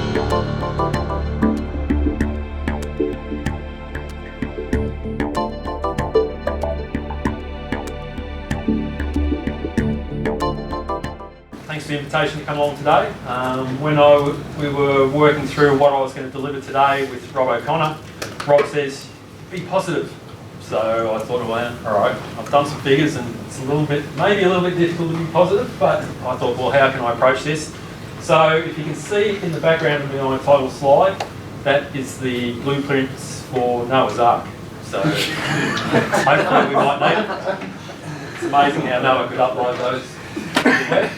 Thanks for the invitation to come along today. When we were working through what I was going to deliver today with Rob O'Connor, Rob says, be positive. So I thought, well, all right, I've done some figures and it's maybe a little bit difficult to be positive, but I thought, well, how can I approach this? So if you can see in the background of my title slide, that is the blueprints for Noah's Ark. So hopefully we might need it. It's amazing how Noah could upload those to the web.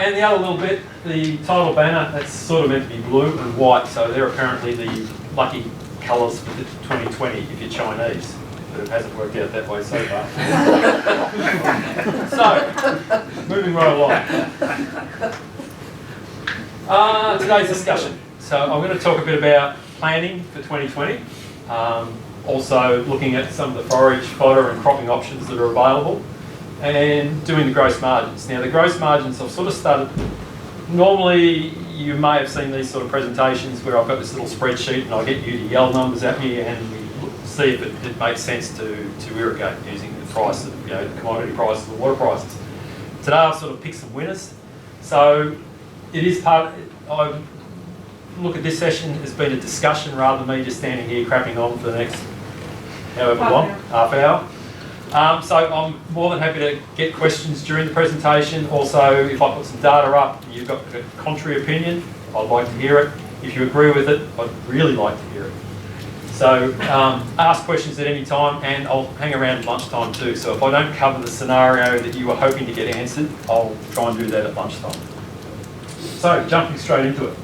And the other little bit, the title banner, that's sort of meant to be blue and white, so they're apparently the lucky colours for the 2020 if you're Chinese, but it hasn't worked out that way so far. So, moving right along. Today's discussion. So I'm going to talk a bit about planning for 2020, also looking at some of the forage, fodder and cropping options that are available, and doing the gross margins. Now the gross margins I've sort of started, normally you may have seen these sort of presentations where I've got this little spreadsheet and I get you to yell numbers at me and we see if it makes sense to irrigate using the price of, the commodity prices, the water prices. Today I've sort of picked some winners. So it is I look at this session as being a discussion rather than me just standing here crapping on for the next however long, half hour. So I'm more than happy to get questions during the presentation. Also, if I put some data up and you've got a contrary opinion, I'd like to hear it. If you agree with it, I'd really like to hear it. So ask questions at any time, and I'll hang around at lunchtime too. So if I don't cover the scenario that you were hoping to get answered, I'll try and do that at lunchtime. So jumping straight into it.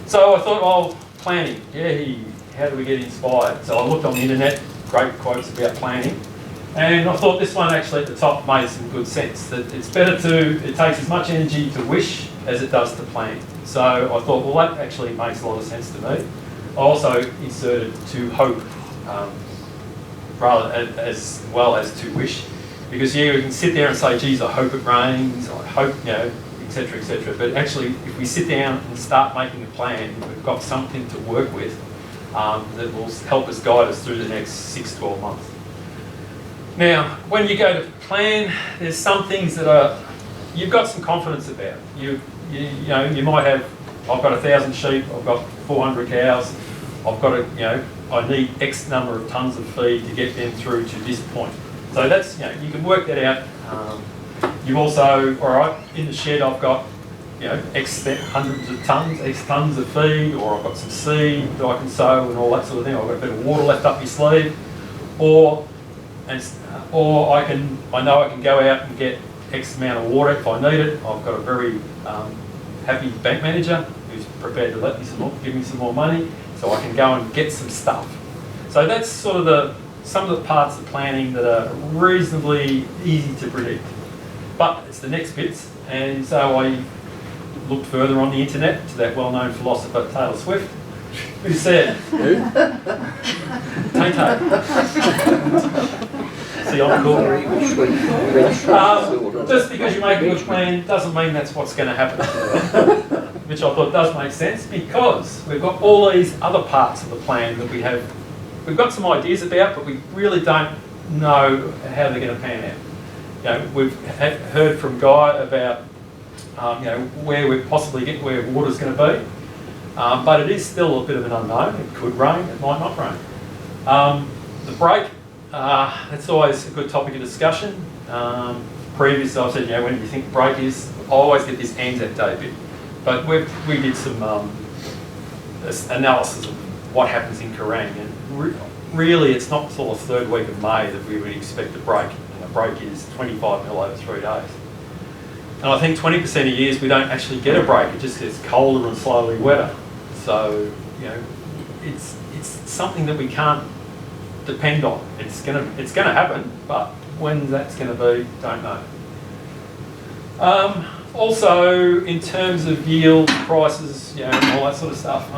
So I thought, oh, planning. Yeah, how do we get inspired? So I looked on the internet, great quotes about planning. And I thought this one actually at the top made some good sense, that it takes as much energy to wish as it does to plan. So I thought, well, that actually makes a lot of sense to me. I also inserted to hope rather as well as to wish, because you can sit there and say, geez, I hope it rains, I hope, etc., etc. But actually, if we sit down and start making a plan, we've got something to work with that will help us guide us through the next 6-12 months. Now, when you go to plan, there's some things that you've got some confidence about. You might have, I've got 1,000 sheep, I've got 400 cows, I've got I need X number of tonnes of feed to get them through to this point. So that's, you can work that out. You've also, all right, in the shed I've got, X hundreds of tonnes, X tonnes of feed, or I've got some seed that I can sow and all that sort of thing. I've got a bit of water left up my sleeve, or I know I can go out and get X amount of water if I need it. I've got a very happy bank manager who's prepared to give me some more money, so I can go and get some stuff. So that's sort of some of the parts of planning that are reasonably easy to predict. But it's the next bits, and so I looked further on the internet to that well-known philosopher Taylor Swift, who said, Tay-Tay. See, I'm cool. Just because you make a good plan doesn't mean that's what's going to happen. Which I thought does make sense, because we've got all these other parts of the plan that we've got some ideas about, but we really don't know how they're going to pan out. We've heard from Guy about where we possibly get where water's going to be, but it is still a bit of an unknown. It could rain, it might not rain. The break, that's always a good topic of discussion. Previously I've said, when do you think the break is? I always get this Anzac Day bit, but we did some analysis of what happens in Kerrang, and really it's not until the third week of May that we would expect a break, and the break is 25 mil over 3 days. And I think 20% of years we don't actually get a break, it just gets colder and slowly wetter. So, it's something that we can't depend on. It's gonna happen, but when that's gonna be, don't know. Also, in terms of yield, prices, and all that sort of stuff,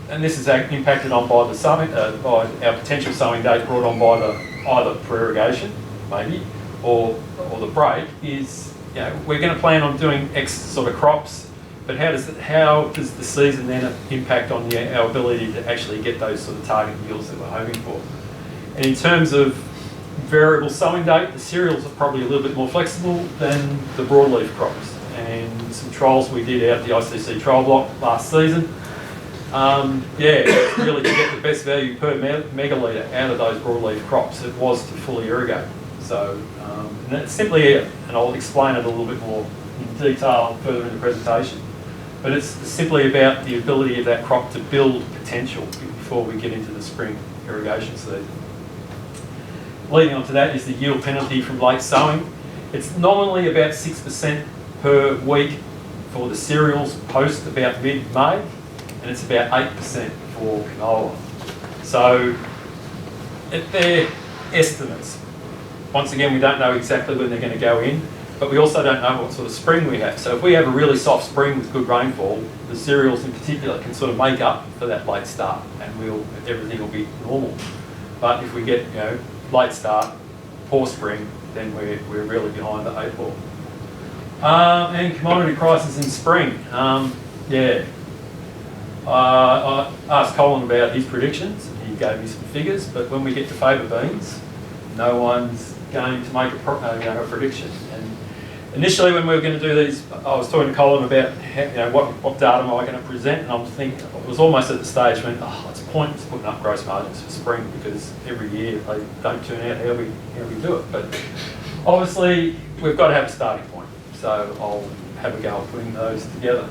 and this is impacted on by the sowing, by our potential sowing date brought on by either pre-irrigation, maybe, or the break, is we're going to plan on doing X sort of crops, But how does the season then impact on our ability to actually get those sort of target yields that we're hoping for? And in terms of variable sowing date, the cereals are probably a little bit more flexible than the broadleaf crops. And some trials we did out at the ICC trial block last season, really to get the best value per megalitre out of those broadleaf crops, it was to fully irrigate. So, and that's simply, and I'll explain it a little bit more in detail further in the presentation, but it's simply about the ability of that crop to build potential before we get into the spring irrigation season. Leading on to that is the yield penalty from late sowing. It's nominally about 6% per week for the cereals post about mid-May, and it's about 8% for canola. So they're estimates. Once again, we don't know exactly when they're going to go in, but we also don't know what sort of spring we have. So if we have a really soft spring with good rainfall, the cereals in particular can sort of make up for that late start, and everything will be normal. But if we get late start, poor spring, then we're really behind the eight ball. And commodity prices in spring. I asked Colin about his predictions, and he gave me some figures, but when we get to favour beans, no one's going to make a prediction. And initially when we were going to do these, I was talking to Colin about what data am I going to present, and I'm thinking, I was almost at the stage when it's pointless putting up gross margins for spring, because every year they don't turn out how we do it. But obviously we've got to have a starting point, so I'll have a go at putting those together.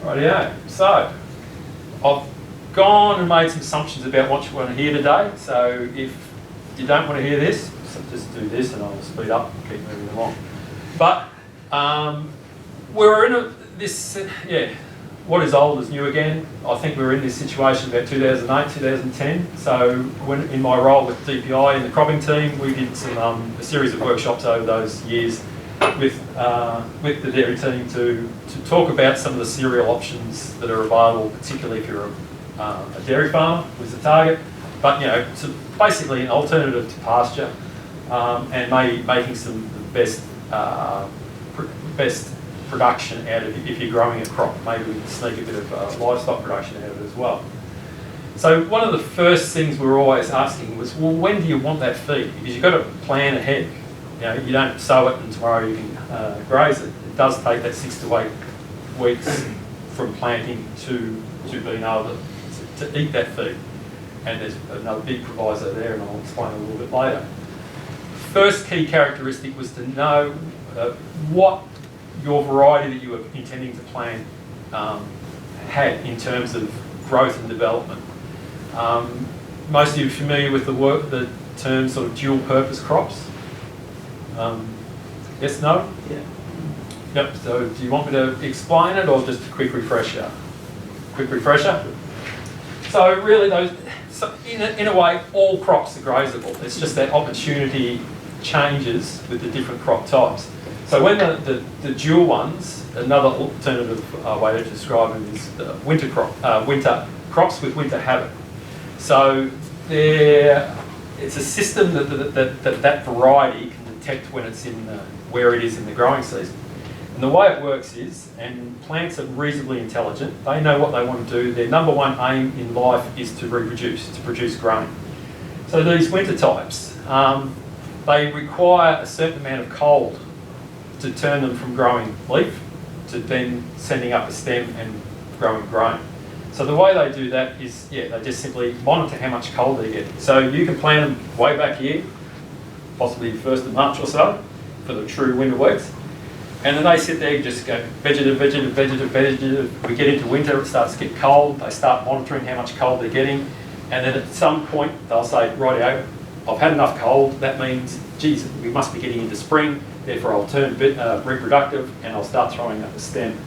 Rightio. So I've gone and made some assumptions about what you want to hear today. So if you don't want to hear this, so just do this and I'll speed up and keep moving along. But we're in what is old is new again. I think we were in this situation about 2008, 2010. So when in my role with DPI in the cropping team, we did a series of workshops over those years with the dairy team to talk about some of the cereal options that are available, particularly if you're a dairy farmer was the target. But so basically an alternative to pasture, and making some best production out of it if you're growing a crop. Maybe we can sneak a bit of livestock production out of it as well. So one of the first things we were always asking was, well, when do you want that feed? Because you've got to plan ahead. You don't sow it and tomorrow you can graze it. It does take that 6 to 8 weeks from planting to being able to eat that feed. And there's another big proviso there, and I'll explain a little bit later. First key characteristic was to know what your variety that you were intending to plant had in terms of growth and development. Most of you are familiar with the term sort of dual purpose crops. Yes, no? Yeah. Yep, so do you want me to explain it or just a quick refresher? Quick refresher? So really in a way, all crops are grazable. It's just that opportunity changes with the different crop types. So when the dual ones, another alternative way to describe them is winter crops with winter habit. So it's a system that variety can detect when it's where it is in the growing season. And the way it works is, and plants are reasonably intelligent, they know what they want to do. Their number one aim in life is to reproduce, to produce grain. So these winter types, they require a certain amount of cold to turn them from growing leaf to then sending up a stem and growing grain. So the way they do that is, they just simply monitor how much cold they're getting. So you can plant them way back here, possibly the 1st of March or so, for the true winter weeks. And then they sit there and just go vegetative. We get into winter, it starts to get cold. They start monitoring how much cold they're getting. And then at some point, they'll say, rightio, I've had enough cold. That means, geez, we must be getting into spring. Therefore, I'll turn reproductive and I'll start throwing up a stem.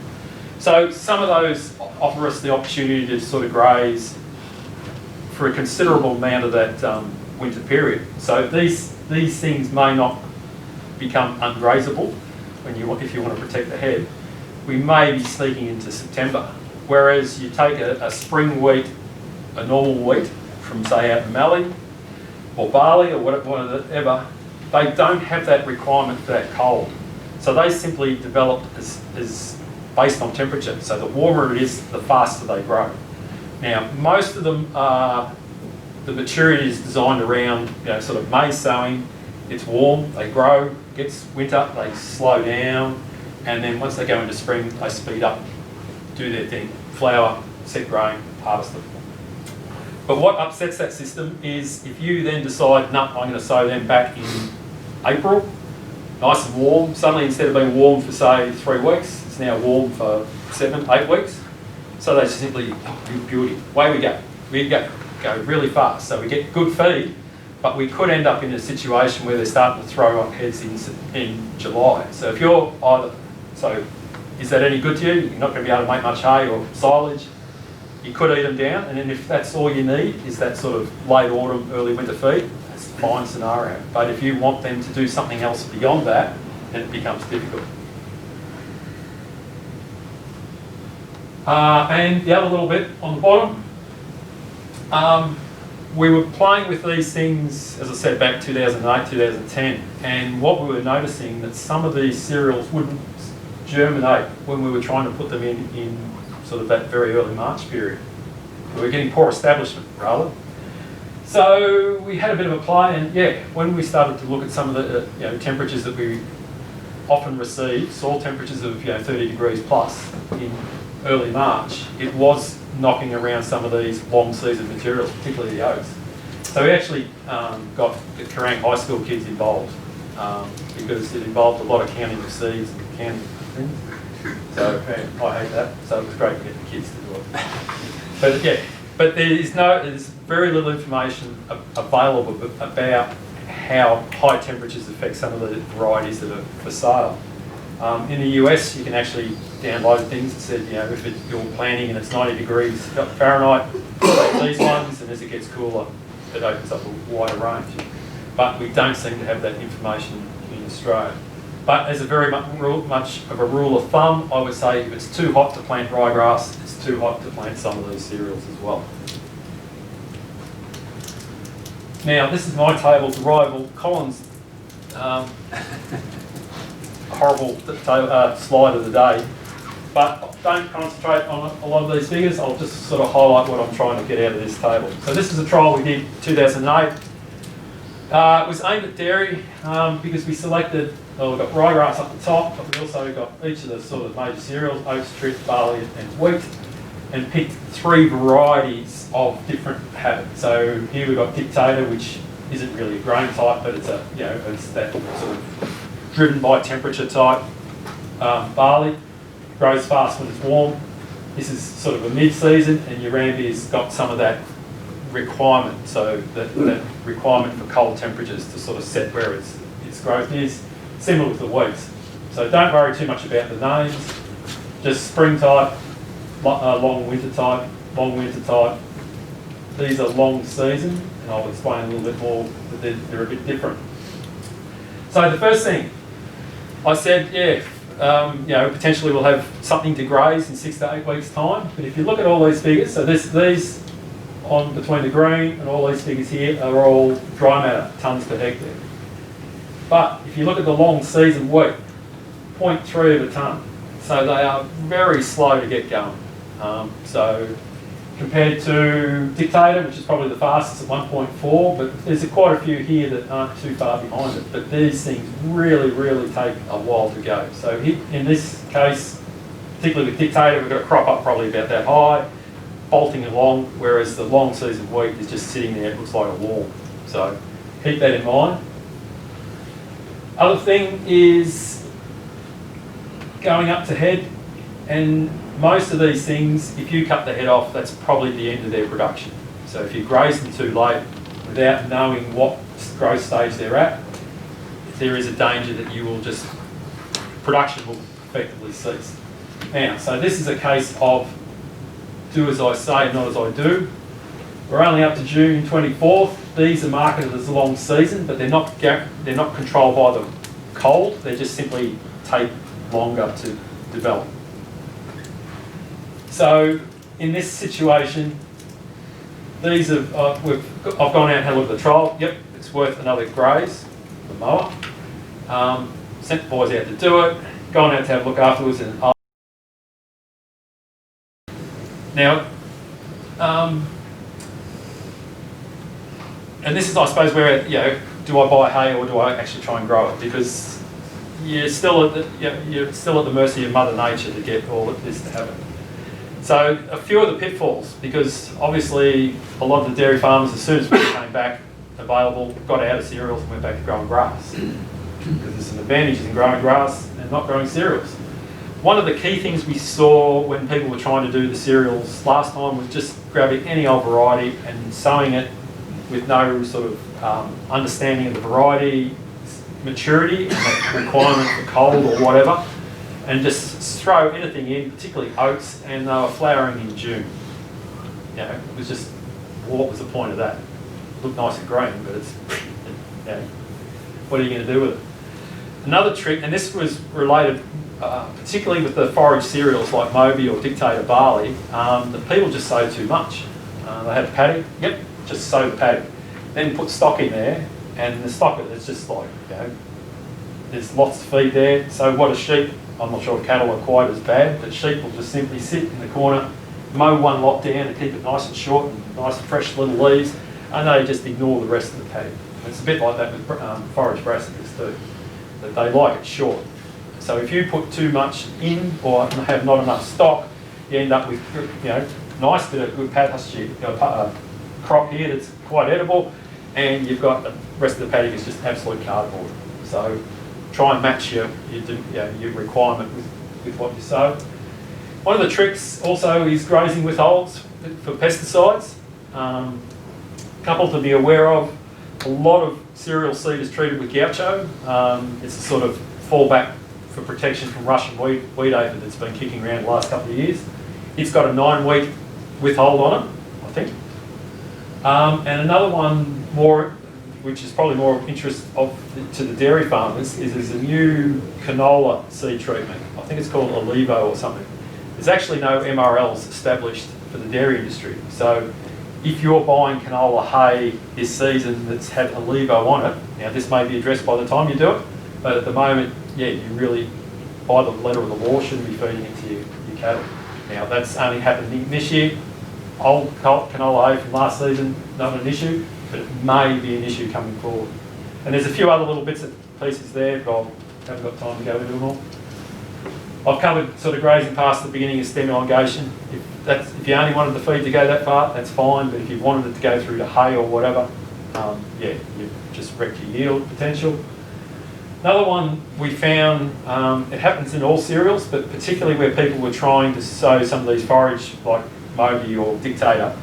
So some of those offer us the opportunity to sort of graze for a considerable amount of that winter period. So these things may not become ungrazable if you want to protect the head. We may be sneaking into September. Whereas you take a spring wheat, a normal wheat from say out in Mallee or barley or whatever, they don't have that requirement for that cold. So they simply develop as based on temperature. So the warmer it is, the faster they grow. Now, most of them are, the maturity is designed around, sort of May sowing. It's warm, they grow, gets winter, they slow down, and then once they go into spring, they speed up, do their thing, flower, set grain, harvest them. But what upsets that system is if you then decide, no, I'm going to sow them back in April, nice and warm, suddenly instead of being warm for say 3 weeks, it's now warm for 7, 8 weeks. So they simply, beauty, away we go. We go really fast. So we get good feed, but we could end up in a situation where they're starting to throw up heads in July. So if you're is that any good to you? You're not going to be able to make much hay or silage. You could eat them down, and then if that's all you need is that sort of late autumn, early winter feed, that's a fine scenario. But if you want them to do something else beyond that, then it becomes difficult. And the other little bit on the bottom, we were playing with these things, as I said, back 2008, 2010, and what we were noticing that some of these cereals wouldn't germinate when we were trying to put them in sort of that very early March period. We were getting poor establishment, rather. So we had a bit of a play, and when we started to look at some of the temperatures that we often receive, soil temperatures of 30 degrees plus in early March, it was knocking around some of these long season materials, particularly the oats. So we actually got the Kerrang High School kids involved because it involved a lot of counting of seeds and counting of things. So I hate that. So it was great to get the kids to do it. But there's very little information available about how high temperatures affect some of the varieties that are for sale. In the US, you can actually download things that said, if you're planting and it's 90 degrees Fahrenheit, these ones, and as it gets cooler, it opens up a wider range. But we don't seem to have that information in Australia. But as a very much of a rule of thumb, I would say if it's too hot to plant ryegrass, it's too hot to plant some of these cereals as well. Now, this is my table to rival Colin's horrible slide of the day. But don't concentrate on a lot of these figures. I'll just sort of highlight what I'm trying to get out of this table. So this is a trial we did in 2008. It was aimed at dairy because we selected, we've got ryegrass up the top, but we also got each of the sort of major cereals, oats, trip, barley and wheat, and picked 3 varieties of different habits. So here we've got Dictator, which isn't really a grain type, but it's it's that sort of driven by temperature type barley. Grows fast when it's warm. This is sort of a mid-season, and Urambia's got some of that requirement, so that requirement for cold temperatures to sort of set where its growth is, similar with the wheats. So don't worry too much about the names, just spring type, long winter type, long winter type. These are long season, and I'll explain a little bit more that they're a bit different. So the first thing, I said, potentially we'll have something to graze in 6 to 8 weeks' time. But if you look at all these figures, so these on between the green and all these figures here are all dry matter, tonnes per hectare. But if you look at the long season wheat, 0.3 of a tonne. So they are very slow to get going. So compared to Dictator, which is probably the fastest at 1.4, but there's quite a few here that aren't too far behind it. But these things really, really take a while to go. So in this case, particularly with Dictator, we've got a crop up probably about that high, bolting along, whereas the long season wheat is just sitting there, it looks like a wall. So keep that in mind. Other thing is going up to head, and most of these things, if you cut the head off, that's probably the end of their production. So if you graze them too late without knowing what growth stage they're at, there is a danger that you will just, production will effectively cease. Now, so this is a case of do as I say, not as I do. We're only up to June 24th. These are marketed as long season, but they're not controlled by the cold. They just simply take longer to develop. So in this situation, these have I've gone out and had a look at the trial. Yep, it's worth another graze, the mower. Sent the boys out to do it. Gone out to have a look afterwards, and Now, and this is, I suppose, where, do I buy hay or do I actually try and grow it? Because you're still at the mercy of Mother Nature to get all of this to happen. So a few of the pitfalls, because obviously a lot of the dairy farmers, as soon as we came back available, got out of cereals and went back to growing grass. Because there's some advantages in growing grass and not growing cereals. One of the key things we saw when people were trying to do the cereals last time was just grabbing any old variety and sowing it with no sort of understanding of the variety, maturity, and the requirement for cold or whatever, and just throw anything in, particularly oats, and they were flowering in June. It was just, what was the point of that? It looked nice and green, but it's, what are you going to do with it? Another trick, and this was related particularly with the forage cereals like Moby or Dictator barley, the people just sow too much. They had a paddock, just sow the paddock. Then put stock in there, and the stock is just like, there's lots of feed there. So what a sheep, I'm not sure if cattle are quite as bad, but sheep will just simply sit in the corner, mow one lot down to keep it nice and short and nice and fresh little leaves, and they just ignore the rest of the paddock. It's a bit like that with forage brassicas too, that they like it short. So if you put too much in or have not enough stock, you end up with nice bit of good pasture, crop here that's quite edible, and you've got the rest of the paddock is just absolute cardboard. So try and match your requirement with what you sow. One of the tricks also is grazing withholds for pesticides. A couple to be aware of. A lot of cereal seed is treated with gaucho. It's a sort of fallback for protection from Russian weed aphid that's been kicking around the last couple of years. It's got a 9-week withhold on it, I think. And another one which is probably more of interest to the dairy farmers, is there's a new canola seed treatment. I think it's called Olivo or something. There's actually no MRLs established for the dairy industry. So if you're buying canola hay this season that's had Olivo on it, now this may be addressed by the time you do it, but at the moment, you really, by the letter of the law, shouldn't be feeding it to your cattle. Now that's only happening this year. Old canola hay from last season, not an issue, but it may be an issue coming forward. And there's a few other little bits and pieces there, but I haven't got time to go into them all. I've covered sort of grazing past the beginning of stem elongation. If you only wanted the feed to go that far, that's fine, but if you wanted it to go through to hay or whatever, you've just wrecked your yield potential. Another one we found, it happens in all cereals, but particularly where people were trying to sow some of these forage like Moby or Dictator,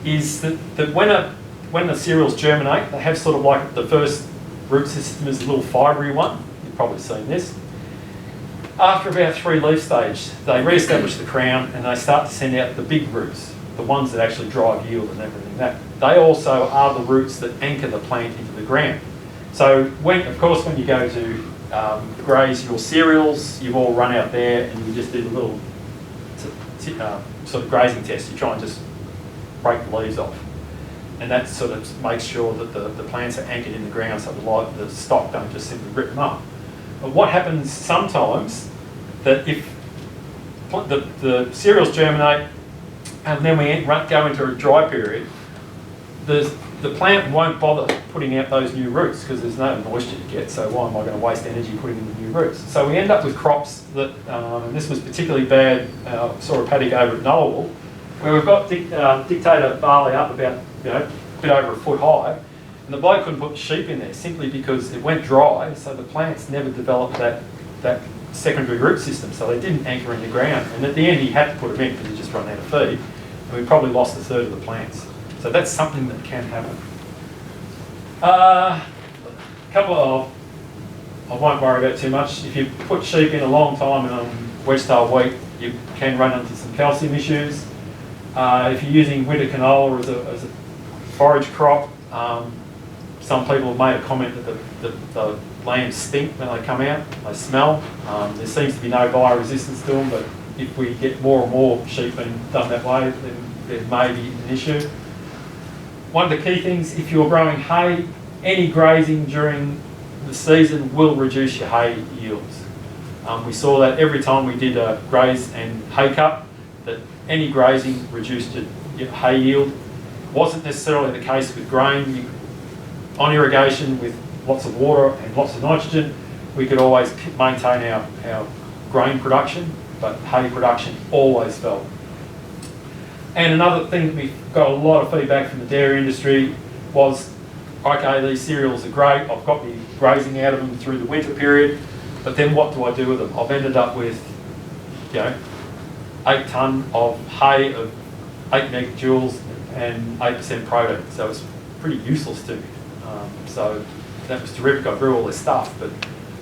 is that when the cereals germinate, they have sort of like the first root system is a little fibrous one. You've probably seen this. After about 3 leaf stage, they re-establish the crown and they start to send out the big roots, the ones that actually drive yield and everything. They also are the roots that anchor the plant into the ground. So when you go to graze your cereals, you've all run out there and you just did a little sort of grazing test. You try and just break the leaves off. And that sort of makes sure that the plants are anchored in the ground so the stock don't just simply rip them up. But what happens sometimes, that if the cereals germinate and then we go into a dry period, the plant won't bother putting out those new roots because there's no moisture to get, so why am I going to waste energy putting in the new roots? So we end up with crops that, and this was particularly bad, saw a paddock over at Nullarbor, where we've got Dictator barley up about a bit over a foot high, and the bloke couldn't put sheep in there simply because it went dry, so the plants never developed that secondary root system, so they didn't anchor in the ground. And at the end he had to put them in because he just run out of feed, and we probably lost a third of the plants. So that's something that can happen. I won't worry about too much. If you put sheep in a long time on wedge-tail wheat, you can run into some calcium issues. If you're using winter canola as a forage crop, some people have made a comment that the lambs stink when they come out, they smell. There seems to be no bioresistance to them, but if we get more and more sheep being done that way, then there may be an issue. One of the key things, if you're growing hay, any grazing during the season will reduce your hay yields. We saw that every time we did a graze and hay cut, that any grazing reduced your hay yield. Wasn't necessarily the case with grain. On irrigation with lots of water and lots of nitrogen, we could always maintain our grain production, but hay production always fell. And another thing that we got a lot of feedback from the dairy industry was, okay, these cereals are great, I've got the grazing out of them through the winter period, but then what do I do with them? I've ended up with, 8 tonne of hay of 8 megajoules and 8% protein, so it's pretty useless to me. So that was terrific. I grew all this stuff, but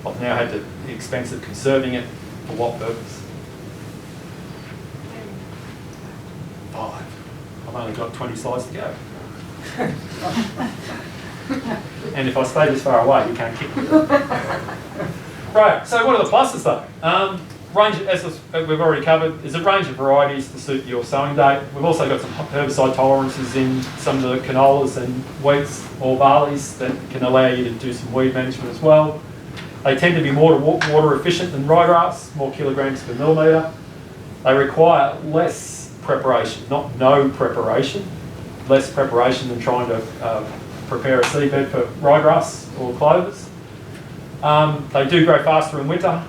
I've now had the expense of conserving it for what purpose? 5. I've only got 20 slides to go. And if I stay this far away, you can't kick me. Right, so what are the pluses though? Range, as we've already covered, there's a range of varieties to suit your sowing date. We've also got some herbicide tolerances in some of the canolas and wheats or barleys that can allow you to do some weed management as well. They tend to be more water efficient than ryegrass, more kilograms per millimetre. They require less preparation, not no preparation, less preparation than trying to prepare a seedbed for ryegrass or clovers. They do grow faster in winter.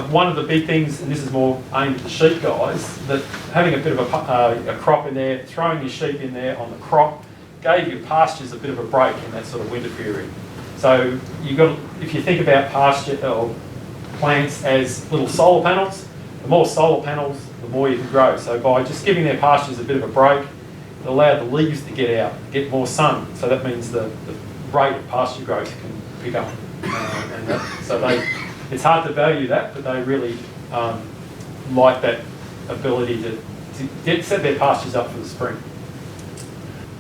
One of the big things, and this is more aimed at the sheep guys, that having a bit of a crop in there, throwing your sheep in there on the crop, gave your pastures a bit of a break in that sort of winter period. So if you think about pasture or plants as little solar panels, the more solar panels, the more you can grow. So by just giving their pastures a bit of a break, it allowed the leaves to get out, get more sun. So that means the rate of pasture growth can pick up. It's hard to value that, but they really like that ability to set their pastures up for the spring.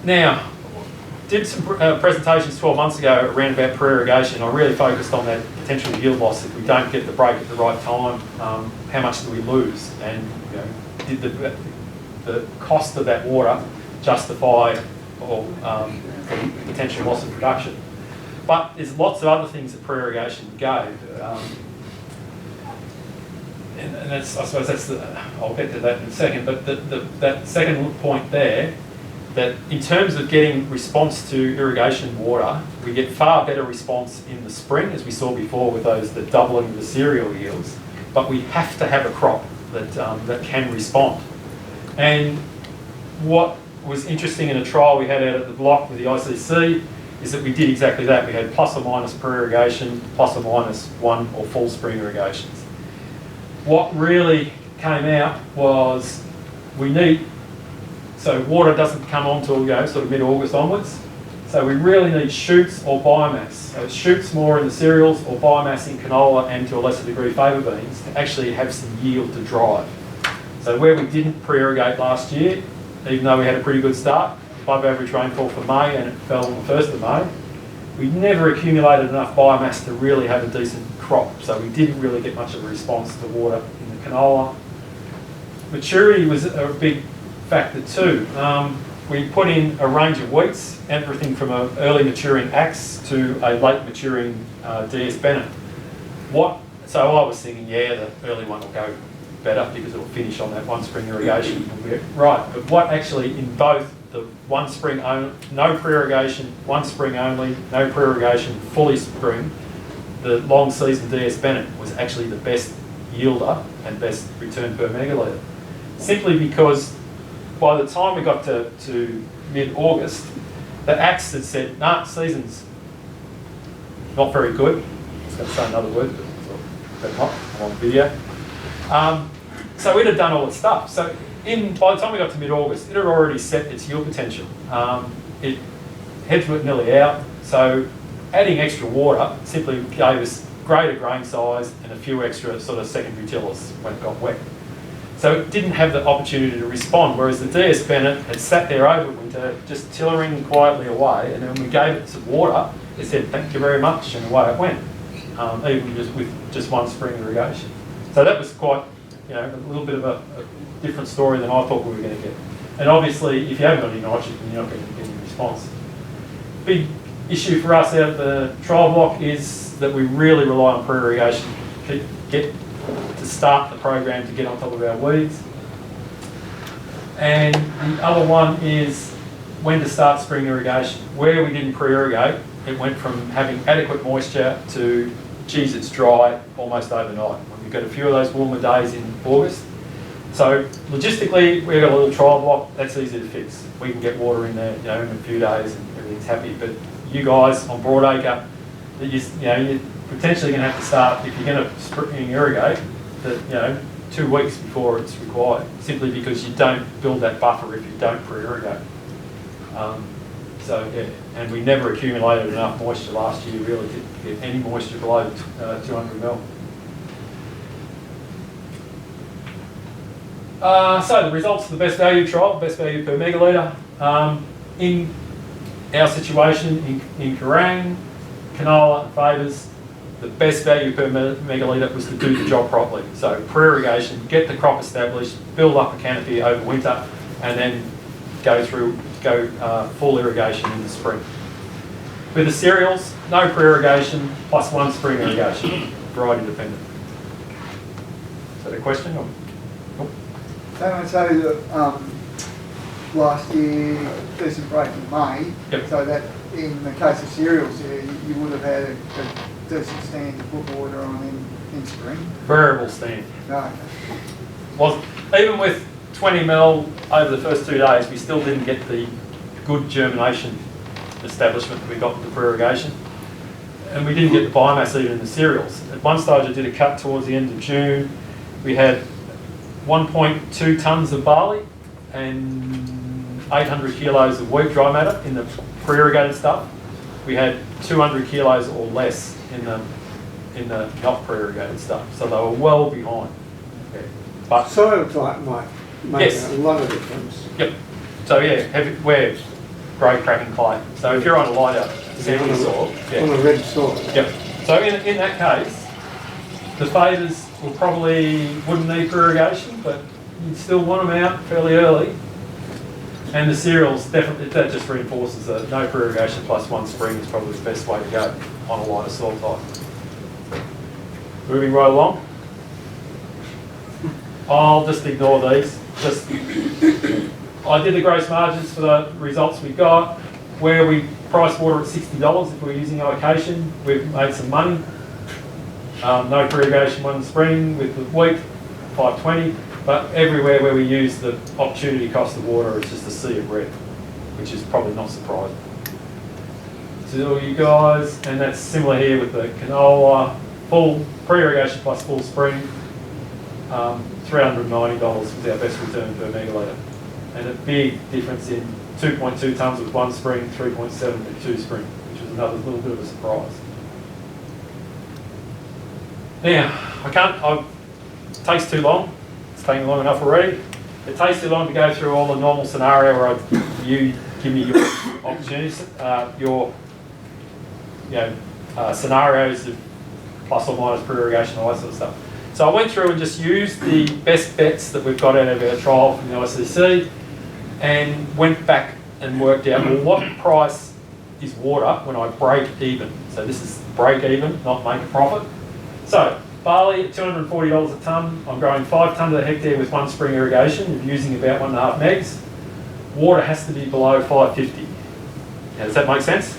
Now, did some presentations 12 months ago around about pre-irrigation. I really focused on that potential yield loss if we don't get the break at the right time. How much do we lose? And did the cost of that water justify or the potential loss of production? But there's lots of other things that pre-irrigation gave. And that's, I suppose that's I'll get to that in a second, but that second point there, that in terms of getting response to irrigation water, we get far better response in the spring, as we saw before with the doubling of the cereal yields, but we have to have a crop that can respond. And what was interesting in a trial we had out at the block with the ICC is that we did exactly that. We had plus or minus pre-irrigation, plus or minus 1 or full spring irrigations. What really came out was so water doesn't come on till sort of mid-August onwards. So we really need shoots or biomass. So shoots more in the cereals or biomass in canola and to a lesser degree fava beans to actually have some yield to drive. So where we didn't pre-irrigate last year, even though we had a pretty good start, above average rainfall for May and it fell on the 1st of May, we never accumulated enough biomass to really have a decent crop. So we didn't really get much of a response to water in the canola. Maturity was a big factor too. We put in a range of wheats, everything from an early maturing Axe to a late maturing DS Bennett. So I was thinking, the early one will go better because it'll finish on that 1 spring irrigation. Right, but what actually in both the 1 spring, no pre-irrigation, 1 spring only, no pre-irrigation, fully spring, the long season DS Bennett was actually the best yielder and best return per megalitre. Simply because by the time we got to mid-August, the Axe had said, nah, season's not very good. I was going to say another word, but better not, I'm on video. So it had done all its stuff. So by the time we got to mid-August, it had already set its yield potential. It heads were nearly out, so adding extra water simply gave us greater grain size and a few extra sort of secondary tillers when it got wet. So it didn't have the opportunity to respond, whereas the DS Bennett had sat there over winter, just tillering quietly away, and then when we gave it some water, it said, thank you very much, and away it went, even just with just 1 spring irrigation. So that was quite, a little bit of a different story than I thought we were going to get. And obviously, if you haven't got any nitrogen, you're not going to get any response. Big issue for us out of the trial block is that we really rely on pre-irrigation to start the program to get on top of our weeds. And the other one is when to start spring irrigation. Where we didn't pre-irrigate, it went from having adequate moisture to, geez, it's dry almost overnight. We've got a few of those warmer days in August. So logistically, we've got a little trial block, that's easy to fix. We can get water in there, in a few days and everything's happy. But you guys on Broadacre, you're potentially going to have to start, if you're going to spring irrigate, 2 weeks before it's required, simply because you don't build that buffer if you don't pre-irrigate. And we never accumulated enough moisture last year really to get any moisture below 200 mil. So the results of the best value trial, best value per megalitre. In our situation in Kerrang, canola, favours, the best value per megalitre was to do the job properly. So pre-irrigation, get the crop established, build up a canopy over winter, and then go full irrigation in the spring. With the cereals, no pre-irrigation plus 1 spring irrigation, variety dependent. Is that a question? Or? Nope. So last year, decent break in May, yep. So that in the case of cereals, you would have had a decent stand to put water on in spring? Variable stand. No. Even with 20 mil over the first 2 days, we still didn't get the good germination establishment that we got with the pre-irrigation. And we didn't get the biomass even in the cereals. At one stage I did a cut towards the end of June. We had 1.2 tonnes of barley and 800 kilos of wheat dry matter in the pre-irrigated stuff. We had 200 kilos or less in the not pre-irrigated stuff. So they were well behind. Yeah. But soil type might make yes. a lot of difference. Yep. So yeah, we're grade cracking clay. So if you're on a lighter sandy soil, on a red soil. Yep. So in that case, the favours wouldn't need pre-irrigation, but you'd still want them out fairly early. And the cereals, definitely, that just reinforces that no pre-irrigation plus 1 spring is probably the best way to go on a lighter soil type. Moving right along. I'll just ignore these. I did the gross margins for the results we got. Where we price water at $60 if we're using allocation, we've made some money. No pre-irrigation 1 spring with the wheat, $5.20. But everywhere where we use the opportunity cost of water, it's just a sea of red, which is probably not surprising. So you guys, and that's similar here with the canola, full pre-irrigation plus full spring, $390 was our best return per megalitre. And a big difference in 2.2 tonnes with 1 spring, 3.7 with 2 spring, which was another little bit of a surprise. Now, it takes too long. It's taking long enough already. It takes too long to go through all the normal scenario where you give me your opportunities, scenarios of plus or minus pre-irrigation, all that sort of stuff. So I went through and just used the best bets that we've got out of our trial from the ICC and went back and worked out, well, what price is water when I break even? So this is break even, not make a profit. So barley at $240 a tonne. I'm growing 5 tonnes a hectare with 1 spring irrigation, using about 1.5 megs. Water has to be below 550. Now, does that make sense?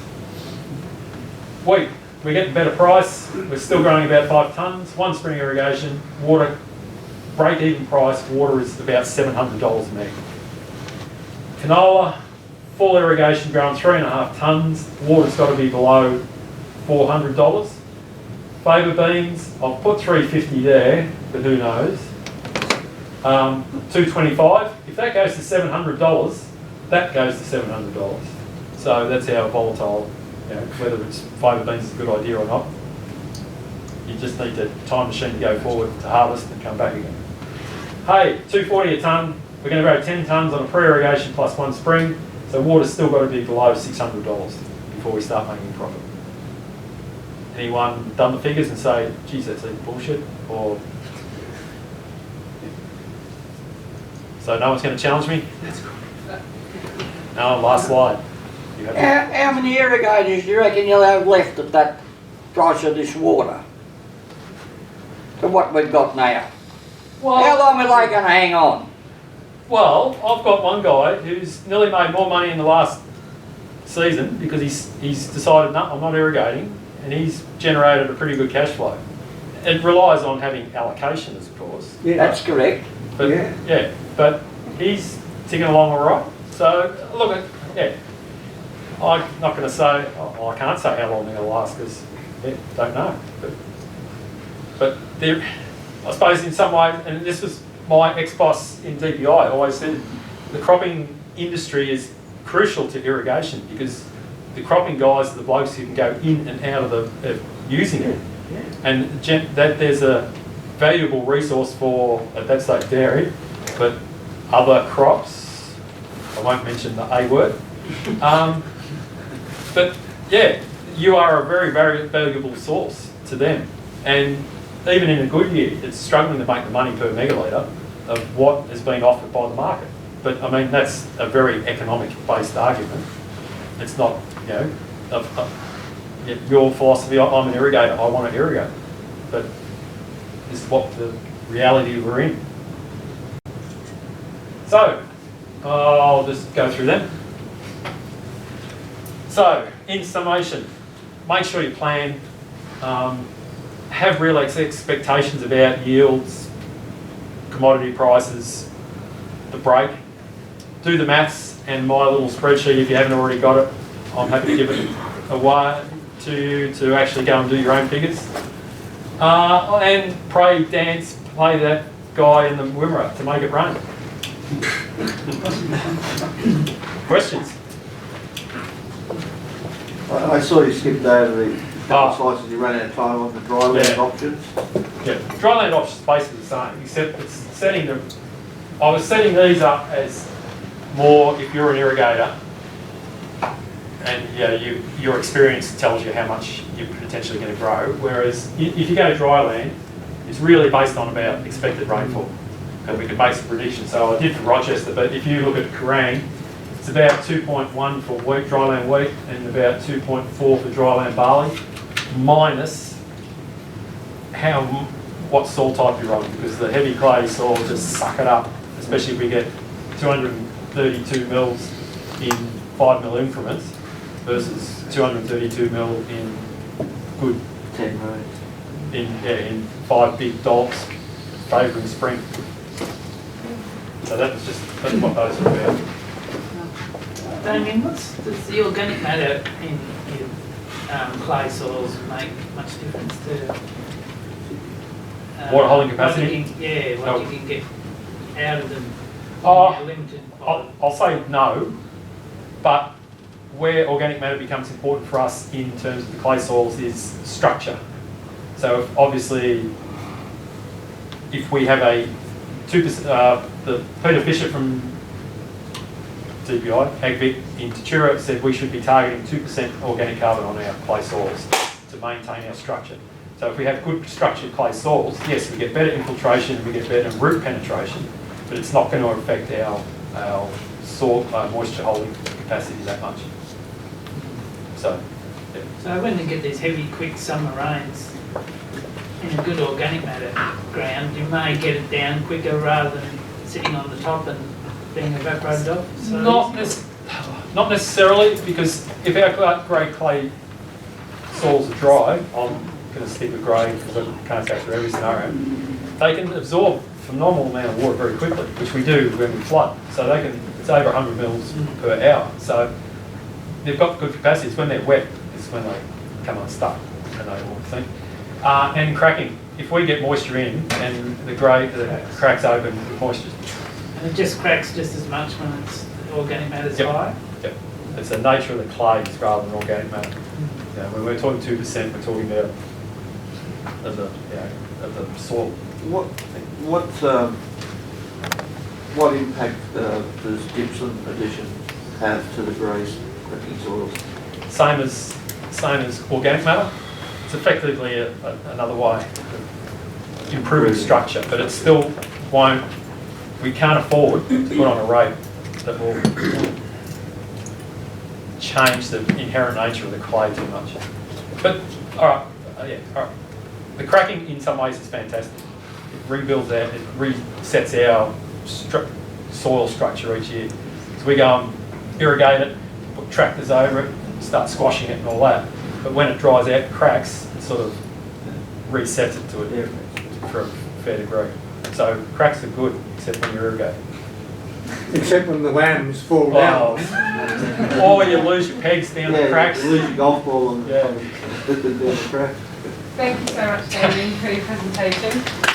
Wheat, we're getting a better price. We're still growing about 5 tonnes, 1 spring irrigation. Water, break-even price, water is about $700 a meg. Canola, full irrigation, growing 3.5 tonnes. Water's got to be below $400. Favour beans, I'll put 350 there, but who knows. 225. If that goes to $700, that goes to $700. So that's how volatile, whether it's favour beans is a good idea or not. You just need the time machine to go forward to harvest and come back again. Hay, $240 a tonne. We're going to grow 10 tonnes on a pre-irrigation plus 1 spring. So water's still got to be below $600 before we start making a profit. Anyone done the figures and say, geez, that's bullshit? Or so no one's going to challenge me? No, last slide. How many irrigators do you reckon you'll have left at that price of this water? To what we've got now? Well, how long are they going to hang on? Well, I've got one guy who's nearly made more money in the last season because he's decided, no, I'm not irrigating, and he's generated a pretty good cash flow. It relies on having allocations, of course. Yeah. That's correct. But Yeah. but he's ticking along all right. So look, I'm not going to say, well, I can't say how long they're going to last because don't know. But there, I suppose in some way, and this was my ex-boss in DPI always said, the cropping industry is crucial to irrigation because the cropping guys are the blokes who can go in and out of using it. Yeah. And that there's a valuable resource for, at that stage, dairy, but other crops, I won't mention the A word. But yeah, you are a very, very valuable source to them. And even in a good year, it's struggling to make the money per megalitre of what is being offered by the market. But I mean, that's a very economic-based argument. It's not, your philosophy, I'm an irrigator, I want to irrigate. But this is what the reality we're in. So, I'll just go through them. So, in summation, make sure you plan, have real expectations about yields, commodity prices, the break. Do the maths and my little spreadsheet if you haven't already got it. I'm happy to give it away to actually go and do your own figures. And pray, dance, play that guy in the Wimmera to make it rain. Questions? I saw you skipped over the slices, you ran out of time on the dryland options. Yeah, dryland options is basically the same, except it's setting them. I was setting these up as more if you're an irrigator, and your experience tells you how much you're potentially going to grow. Whereas if you go to dryland, it's really based on about expected rainfall, and we can make some predictions. So I did for Rochester, but if you look at Kerrang, it's about 2.1 for wheat, dryland wheat, and about 2.4 for dryland barley, minus what soil type you're on, because the heavy clay soil just suck it up, especially if we get 232 mils in 5 mil increments versus 232 mil in good 10 rows. in 5 big dollops favouring spring. So that's what those are about. Damian, does the organic matter in clay soils make much difference to Water holding capacity? What you can get out of them? Limited. I'll say no, but where organic matter becomes important for us in terms of the clay soils is structure. So obviously, if we have a 2%, the Peter Fisher from DPI, AgVic in Tatura said we should be targeting 2% organic carbon on our clay soils to maintain our structure. So if we have good structured clay soils, yes, we get better infiltration, we get better root penetration, but it's not going to affect our soil moisture holding capacity that much. So, yeah. So when they get these heavy, quick summer rains in a good organic matter ground, you may get it down quicker rather than sitting on the top and being evaporated off. So Not necessarily, because if our grey clay soils are dry, I'm going to stick with grey because I can't go through every scenario, they can absorb a phenomenal amount of water very quickly, which we do when we flood. So it's over 100 mils per hour. So they've got good capacity. It's when they're wet, it's when they come unstuck and they all think. And cracking, if we get moisture in and the cracks open with moisture. and it just cracks just as much when it's organic matter's high? Yep. It's the nature of the clays rather than organic matter. When we're talking 2%, we're talking about of the soil. What impact does gypsum addition have to the grey cracking soils? Same as organic matter. It's effectively another way of improving structure, but it still won't. We can't afford to put on a rate that will change the inherent nature of the clay too much. But all right. The cracking in some ways is fantastic. It rebuilds it resets our soil structure each year. So we go and irrigate it, put tractors over it, start squashing it and all that. But when it dries out, cracks, it sort of resets it to it for a fair degree. So cracks are good, except when you irrigate. Except when the lambs fall down. Or you lose your pegs down the cracks. You lose your golf ball and Yeah. slip it down the crack. Thank you so much, Damian, for your presentation.